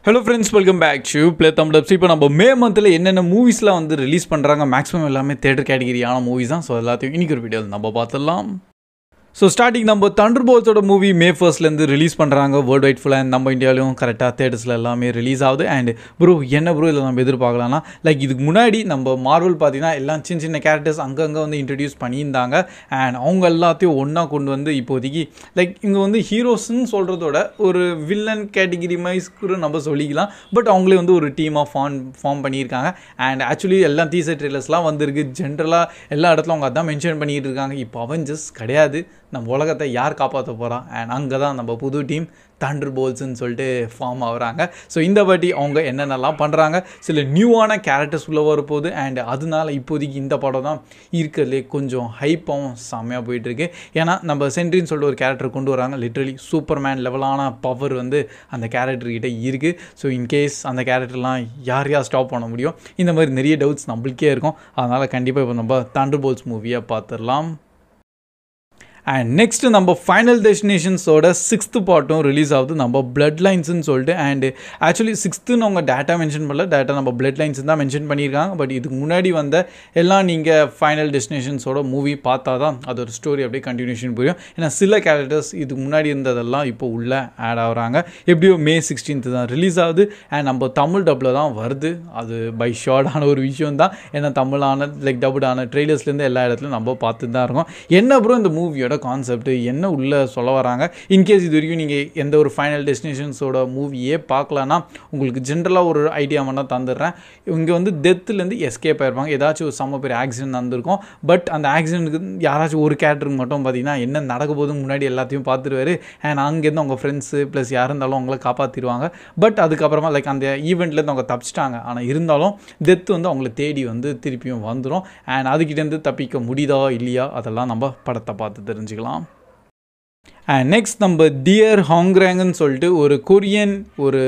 Hello friends, welcome back to Play Thumbs Up. இப்போ நம்ம மே மந்த்தில் என்னென்ன மூவிஸ்லாம் வந்து ரிலீஸ் பண்ணுறாங்க, மேக்ஸிமம் எல்லாமே தேட்டர் கேட்டகிரியான மூவிஸ் தான். ஸோ எல்லாத்தையும் இன்றைக்கி ஒரு வீடியோவில் நம்ம பார்த்துடலாம். ஸோ ஸ்டார்டிங் நம்ம தண்டர்போல்ட்ஸோட மூவி மே 1 ரிலீஸ் பண்ணுறாங்க வேர்ல்டு வைட் ஃபுல்லாக. நம்ம இந்தியாவிலையும் கரெக்டாக தேட்டர்ஸில் எல்லாமே ரிலீஸ் ஆகுது. அண்ட் ப்ரோ என்ன ப்ரோ இதில் நம்ம எதிர்பார்க்கலாம்னா, லைக் இதுக்கு முன்னாடி நம்ம மார்வல் பார்த்தீங்கன்னா எல்லாம் சின்ன சின்ன கேரக்டர்ஸ் அங்கங்கே வந்து இன்ட்ரடியூஸ் பண்ணியிருந்தாங்க. அண்ட் அவங்க எல்லாத்தையும் ஒன்றா கொண்டு வந்து இப்போதைக்கு லைக் இங்கே வந்து ஹீரோஸ்ன்னு சொல்கிறதோட ஒரு வில்லன் கேட்டகிரி வைஸ் கூட நம்ம சொல்லிக்கலாம். பட் அவங்களே வந்து ஒரு டீமாக ஃபார்ம் பண்ணியிருக்காங்க. அண்ட் ஆக்சுவலி எல்லாம் டீசர் ட்ரெய்லர்ஸ்லாம் வந்திருக்கு. ஜென்ரலாக எல்லா இடத்துல அவங்க அதான் மென்ஷன் பண்ணிக்கிட்டு இருக்காங்க, இப்போ அவெஞ்சர்ஸ் கிடையாது, நம்ம உலகத்தை யார் காப்பாற்ற போகிறா. அண்ட் அங்கே தான் நம்ம புது டீம் தண்டர்போல்ட்ஸ்ன்னு சொல்லிட்டு ஃபார்ம் ஆகுறாங்க. ஸோ இந்த வாட்டி அவங்க என்னென்னலாம் பண்ணுறாங்க, சில நியூவான கேரக்டர்ஸ் உள்ளே வரப்போகுது. அண்ட் அதனால இப்போதைக்கு இந்த படம் தான் இருக்கிறதுலே கொஞ்சம் ஹைப்பாகவும் செம்மையாக போயிட்டுருக்கு. ஏன்னா நம்ம சென்ட்ரின்னு சொல்லிட்டு ஒரு கேரக்டர் கொண்டு வராங்க. லிட்ரலி சூப்பர்மேன் லெவலான பவர் வந்து அந்த கேரக்டர்கிட்ட இருக்குது. ஸோ இன்கேஸ் அந்த கேரக்டர்லாம் யார் ஸ்டாப் பண்ண முடியும், இந்த மாதிரி நிறைய டவுட்ஸ் நம்மளுக்கே இருக்கும். அதனால் கண்டிப்பாக இப்போ நம்ம தண்டர்போல்ட்ஸ் மூவியை பார்த்துடலாம். அண்ட் நெக்ஸ்ட்டு நம்ம ஃபைனல் டெஸ்டினேஷன்ஸோட 6th பார்ட்டும் ரிலீஸ் ஆகுது, நம்ம பிளட் லைன்ஸ்ன்னு சொல்லிட்டு. அண்டு ஆக்சுவலி 6ன்னு அவங்க டேட்டா மென்ஷன் பண்ணல, டேட்டா நம்ம பிளட் லைன்ஸ் தான் மென்ஷன் பண்ணியிருக்காங்க. பட் இதுக்கு முன்னாடி வந்த எல்லாம் நீங்கள் ஃபைனல் டெஸ்டினேஷன்ஸோட மூவி பார்த்தா தான் அது ஒரு ஸ்டோரி அப்படியே கண்டினியூஷன் புரியும். ஏன்னா சில கேரக்டர்ஸ் இதுக்கு முன்னாடி இருந்ததெல்லாம் இப்போ உள்ளே ஆட் ஆகிறாங்க. எப்படியோ மே 16 தான் ரிலீஸ் ஆகுது. அண்ட் நம்ம தமிழ் டப்பில் தான் வருது. அது பை ஷார்டான ஒரு விஷயம் தான். ஏன்னா தமிழான லைக் டபுடான ட்ரெய்லர்ஸ்லேருந்து எல்லா இடத்துலையும் நம்ம பார்த்து தான் இருக்கோம். என்ன ப்ரோ இந்த மூவியோட கான்செப்ட் என்ன உள்ளே சொல்ல வராங்க. இன்கேஸ் இது வரைக்கும் நீங்கள் எந்த ஒரு ஃபைனல் டெஸ்டினேஷன்ஸோட மூவியே பார்க்கலன்னா உங்களுக்கு ஜென்ரலாக ஒரு ஐடியா வேணால் தந்துடுறேன். இங்கே வந்து டெத்துலேருந்து எஸ்கேப் ஆகிருப்பாங்க. ஏதாச்சும் ஒரு செம்ம பெரிய ஆக்சிடென்ட் நடந்திருக்கும். பட் அந்த ஆக்சிடென்ட்டுக்கு யாராச்சும் ஒரு கேரக்டருக்கு மட்டும் பார்த்தீங்கன்னா என்ன நடக்க போதும் முன்னாடி எல்லாத்தையும் பார்த்துருவாரு. அண்ட் அங்கேருந்து அவங்க ஃப்ரெண்ட்ஸு ப்ளஸ் யார் இருந்தாலும் அவங்கள காப்பாற்றிடுவாங்க. பட் அதுக்கப்புறமா லைக் அந்த ஈவெண்ட்லேருந்து அவங்க தப்பிச்சிட்டாங்க. ஆனால் இருந்தாலும் டெத்து வந்து அவங்கள தேடி வந்து திருப்பியும் வந்துடும். அண்ட் அதுக்கிட்டேருந்து தப்பிக்க முடியுதா இல்லையா அதெல்லாம் நம்ம படத்தை பார்த்து தெரிஞ்சுக்கலாம். அண்ட் நெக்ஸ்ட் நம்ம டியர் ஹாங்ராங்னு சொல்லிட்டு ஒரு கொரியன் ஒரு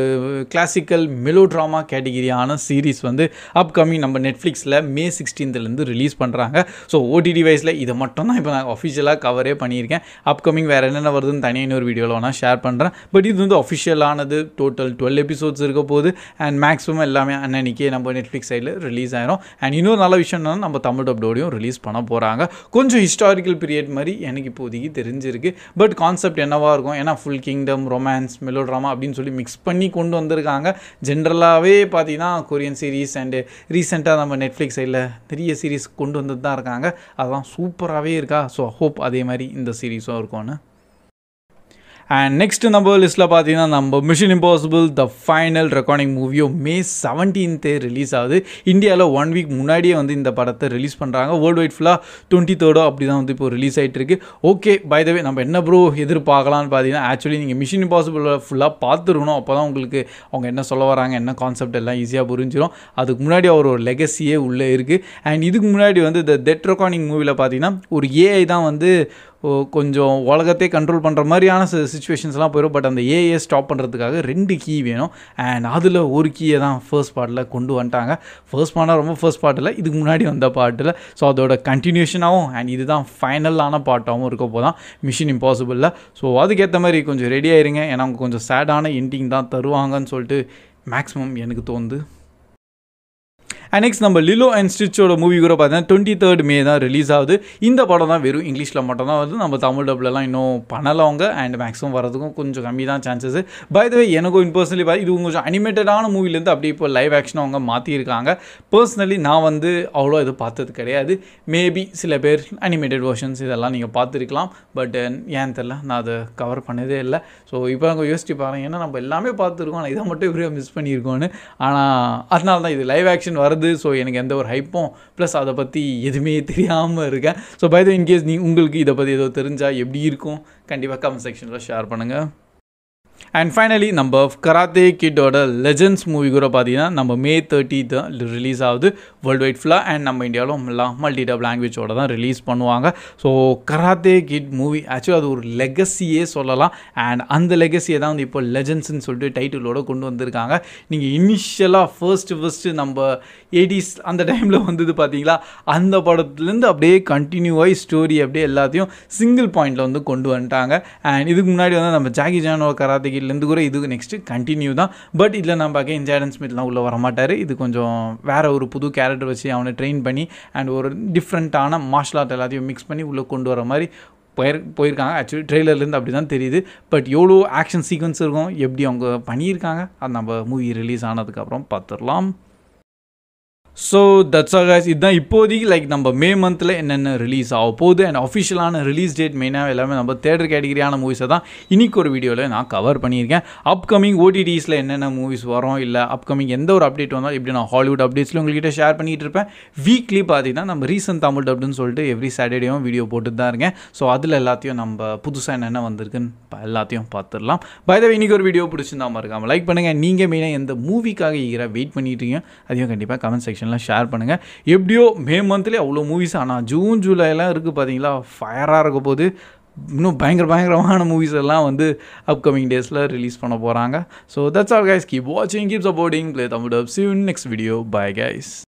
கிளாசிக்கல் மெலோ ட்ராமா கேட்டகிரியான சீரீஸ் வந்து அப்கமிங் நம்ம நெட்ஃப்ளிக்ஸில் மே 16 ரிலீஸ் பண்ணுறாங்க. ஸோ ஓடிடி வைஸில் இதை மட்டும் தான் இப்போ நான் அஃபிஷியலாக கவரே பண்ணியிருக்கேன். அப்கமிங் வேறு என்னென்ன வருதுன்னு தனியாக இன்னொரு வீடியோவில் வேணால் ஷேர் பண்ணுறேன். பட் இது வந்து அஃபிஷியலானது. டோட்டல் 12 எபிசோட்ஸ் இருக்க போகுது. அண்ட் மேக்ஸிமம் எல்லாமே அன்னைக்கே நம்ம நெட்ஃப்ளிக்ஸ் சைடில் ரிலீஸ் ஆயிரும். அண்ட் இன்னொரு நல்ல விஷயம் என்னன்னா நம்ம தமிழ் டப்டோடையும் ரிலீஸ் பண்ண போகிறாங்க. கொஞ்சம் ஹிஸ்டாரிக்கல் பீரியட் மாதிரி எனக்கு இப்போதைக்கு தெரிஞ்சிருக்கு. பட் கான்செப்ட் என்னவாக இருக்கும், ஏன்னா full kingdom romance mellow drama அப்படின்னு சொல்லி மிக்ஸ் பண்ணி கொண்டு வந்திருக்காங்க. ஜென்ரலாகவே பார்த்தீங்கன்னா கொரியன் சீரீஸ் அண்டு ரீசெண்டாக நம்ம நெட்ஃப்ளிக்ஸ் சைடில் நிறைய சீரீஸ் கொண்டு வந்துட்டு தான் இருக்காங்க. அதெல்லாம் சூப்பராகவே இருக்கா. ஸோ ஹோப் அதே மாதிரி இந்த சீரீஸும் இருக்கும்னு. அண்ட் நெக்ஸ்ட்டு நம்ம லிஸ்ட்டில் பார்த்தீங்கன்னா நம்ம mission impossible the final recording மூவியும் மே 17 ரிலீஸ் ஆகுது. இந்தியாவில் 1 வீக் முன்னாடியே வந்து இந்த படத்தை ரிலீஸ் பண்ணுறாங்க. வேர்ல்டு வைட் ஃபுல்லாக 23rd அப்படி தான் வந்து இப்போ ரிலீஸ் ஆகிட்டு இருக்கு. ஓகே, பை த வே நம்ம என்ன ப்ரோ எதிர்பார்க்கலான்னு பார்த்தீங்கன்னா, ஆக்சுவலி நீங்கள் மிஷன் இம்பாசிபிள் ஃபுல்லாக பார்த்துருக்கணும். அப்போ தான் உங்களுக்கு அவங்க என்ன சொல்ல வராங்க, என்ன கான்செப்ட் எல்லாம் ஈஸியாக புரிஞ்சிடும். அதுக்கு முன்னாடி அவர் ஒரு லெகசியே உள்ளே இருக்குது. அண்ட் இதுக்கு முன்னாடி வந்து இந்த டெத் ரெக்கார்டிங் மூவியில் பார்த்தீங்கன்னா ஒரு ஏஐ தான் வந்து கொஞ்சம் உலகத்தை கண்ட்ரோல் பண்ணுற மாதிரியான சிச்சுவேஷன்ஸ்லாம் போயிடும். பட் அந்த ஏஐ ஸ்டாப் பண்ணுறதுக்காக 2 கீ வேணும். அண்ட் அதில் ஒரு கீயை தான் ஃபர்ஸ்ட் பார்ட்டில் கொண்டு வந்துட்டாங்க. ஃபர்ஸ்ட் பார்ட்டாக ரொம்ப ஃபர்ஸ்ட் பார்ட்டில் இதுக்கு முன்னாடி வந்த பார்ட்டில். ஸோ அதோட கண்டினியூஷனாகவும் அண்ட் இதுதான் ஃபைனலான பார்ட்டாகவும் இருக்க போதான் மிஷன் இம்பாசிபிளில். ஸோ அதுக்கேற்ற மாதிரி கொஞ்சம் ரெடி ஆயிருங்க. ஏன்னா அவங்க கொஞ்சம் சேடான எண்டிங் தான் தருவாங்கன்னு சொல்லிட்டு மேக்ஸிமம் எனக்கு தோணுது. அண்ட் நெக்ஸ்ட் நம்ம லிலோ அண்ட் ஸ்டிச்சோட மூவி கூட பார்த்தீங்கன்னா 23rd மே தான் ரிலீஸ் ஆகுது. இந்த படம் தான் வெறும் இங்கிலீஷில் மட்டும் தான் வருது. நம்ம தமிழ் டப்லலாம் இன்னும் பண்ணலவங்க. அண்ட் மேக்ஸிமம் வரதுக்கும் கொஞ்சம் கம்மி தான் சான்சஸ். பை த வே எனக்கும் இன்பர்சனலி இது கொஞ்சம் அனிமேட்டடான மூவிலேருந்து அப்படியே இப்போ லைவ் ஆக்ஷனாக அவங்க மாற்றிருக்காங்க. பர்சனலி நான் வந்து அவ்வளோ இது பார்த்தது கிடையாது. மேபி சில பேர் அனிமேட்டட் வெர்ஷன்ஸ் இதெல்லாம் நீங்கள் பார்த்துருக்கலாம். பட் ஏன் தெரில, நான் அதை கவர் பண்ணதே இல்லை. ஸோ இப்போ அவங்க யோசிச்சு பாருங்க, ஏன்னா நம்ம எல்லாமே பார்த்துருக்கோம், ஆனால் இதை மட்டும் எப்படியோ மிஸ் பண்ணியிருக்கோன்னு. ஆனால் அதனால தான் இது லைவ் ஆக்ஷன் வருது. ஸோ எனக்கு எந்த ஒரு ஹைப்பும் ப்ளஸ் அதை பற்றி எதுவுமே தெரியாமல் இருக்கேன். ஸோ பை த இன்கேஸ் உங்களுக்கு இதை பற்றி ஏதோ தெரிஞ்சால் எப்படி இருக்கும் கண்டிப்பாக கமெண்ட் செக்ஷனில் ஷேர் பண்ணுங்கள். அண்ட் ஃபைனலி நம்ம கராத்தே கிட்டோட லெஜெண்ட்ஸ் மூவி கூட பார்த்தீங்கன்னா நம்ம மே 30th ரிலீஸ் ஆகுது வேர்ல்டு வைட் ஃபுல்லாக. அண்ட் நம்ம இந்தியாவிலும் எல்லாம் மல்டிடப் லாங்குவேஜோட தான் ரிலீஸ் பண்ணுவாங்க. So karate kid movie actually அது ஒரு லெகசியே சொல்லலாம். அண்ட் அந்த லெகசியை தான் வந்து இப்போ லெஜெண்ட்ஸ்ன்னு சொல்லிட்டு டைட்டிலோட கொண்டு வந்திருக்காங்க. நீங்கள் இனிஷியலாக ஃபர்ஸ்ட்டு நம்ம 80s அந்த டைமில் வந்தது பார்த்தீங்களா, அந்த படத்துலேருந்து அப்படியே கண்டினியூவாகி ஸ்டோரி அப்படியே எல்லாத்தையும் சிங்கிள் பாயிண்டில் வந்து கொண்டு வந்துட்டாங்க. அண்ட் இதுக்கு முன்னாடி வந்து நம்ம ஜாக்கி சானோட கராத்தே கிட்லேருந்து கூட இது நெக்ஸ்ட்டு கண்டினியூ தான். பட் இதில் நம்ம அகைன் ஜேடன் ஸ்மித்லாம் உள்ளே வரமாட்டார். இது கொஞ்சம் வேறு ஒரு புது கேரக்டர் வச்சு அவனை ட்ரெயின் பண்ணி அண்ட் ஒரு டிஃப்ரெண்ட்டான மார்ஷல் ஆர்ட் எல்லாத்தையும் மிக்ஸ் பண்ணி உள்ளே கொண்டு வர மாதிரி போயிருக்காங்க. ஆக்சுவலி ட்ரெய்லர்லேருந்து அப்படி தான் தெரியுது. பட் எவ்வளோ ஆக்ஷன் சீக்வன்ஸ் இருக்கும், எப்படி அவங்க பண்ணியிருக்காங்க, அது நம்ம மூவி ரிலீஸ் ஆனதுக்கப்புறம் பார்த்துடலாம். So that's all guys. இதுதான் இப்போதைக்கு லைக் நம்ம மே மந்தில் என்னென்ன ரிலீஸ் ஆக போகுது அண்ட் அஃபிஷியலான ரிலீஸ் டேட் மெயினாக எல்லாமே நம்ம தேட்டர் கேட்டகிரியான மூவிஸை தான் இன்றைக்கி ஒரு வீடியோவில் நான் கவர் பண்ணியிருக்கேன். அப்கமிங் ஓடிடிஸில் என்னென்ன மூவிஸ் வரும், இல்லை அப்கமிங் எந்த ஒரு அப்டேட் வந்தாலும் இப்படி நான் ஹாலிவுட் அப்டேட்ஸில் உங்கள்கிட்ட ஷேர் பண்ணிகிட்டு இருப்பேன். வீக்லி பார்த்தீங்கன்னா நம்ம ரீசன்ட் தமிழ் டப்னு சொல்லிட்டு எவ்ரி சாட்டர்டேயும் வீடியோ போட்டு தான் இருக்கேன். ஸோ அதில் எல்லாத்தையும் நம்ம புதுசாக என்னென்ன வந்திருக்குன்னு எல்லாத்தையும் பார்த்துடலாம். பை த வே இன்றைக்கி ஒரு வீடியோ பிடிச்சிருந்தா மறக்காமல் லைக் பண்ணுங்கள். நீங்கள் மெயினாக எந்த மூவிக்காக ஈகராக வெயிட் பண்ணிட்டுருக்கீங்க அதையும் கண்டிப்பாக கமெண்ட் செக்ஷன் ஷேர் பண்ணுங்கள். எப்படியோ மே மந்த்லேயே அவ்வளோ மூவிஸ், ஆனால் ஜூன் ஜூலைலாம் இருக்குது பார்த்தீங்களா, ஃபயராக இருக்க போது. இன்னும் பயங்கரமான மூவிஸ் எல்லாம் வந்து அப்கமிங் டேஸில் ரிலீஸ் பண்ண போகிறாங்க. So that's all guys. Keep வாட்சிங், keep supporting play Tamil dub. See you in next video. Bye guys.